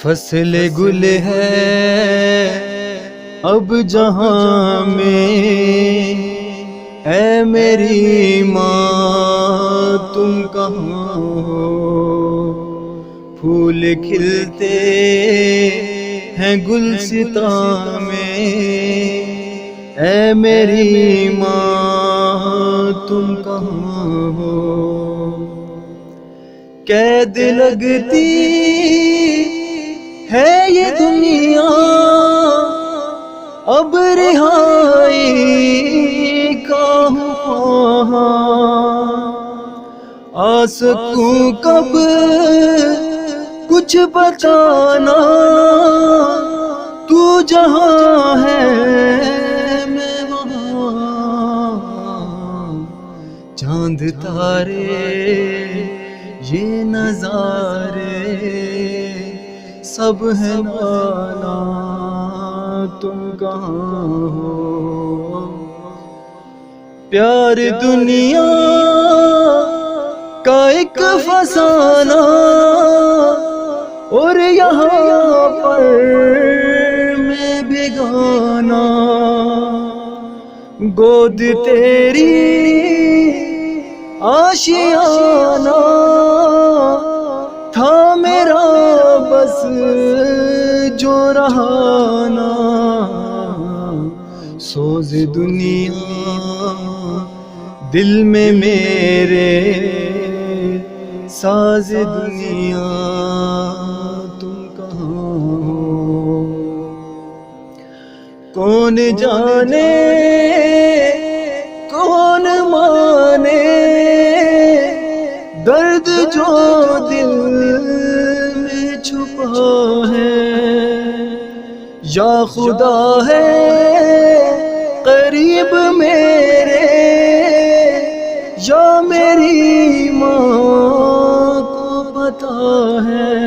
فصل گل ہے اب جہاں میں، اے میری ماں تم کہاں ہو؟ پھول کھلتے ہیں گلستاں میں، اے میری ماں تم کہاں ہو؟ قید لگتی ہے یہ دنیا، اب رہائی کا ہوں، آ سکوں کب کچھ بتانا، تو جہاں ہے میں وہاں، چاند تارے یہ نظارے سب ہے نانا، تم کہاں ہو؟ پیار دنیا کا ایک فسانہ، اور یہاں پر میں بیگانہ، گود تیری آشیانہ تھا میرا بس جو رہانا، سوز دنیا دل میں میرے، ساز دنیا تم کہاں ہو؟ کون جانے کون مانے درد جو دل میں چھپا ہے، یا خدا ہے قریب میرے، یا میری ماں کو پتا ہے،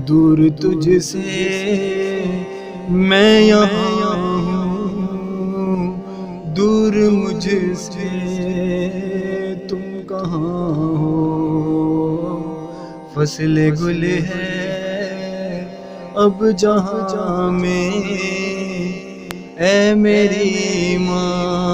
دور تجھ سے میں یہاں ہوں، دور مجھ سے تم کہاں ہو؟ فصل گل ہے اب جہاں میں، اے میری ماں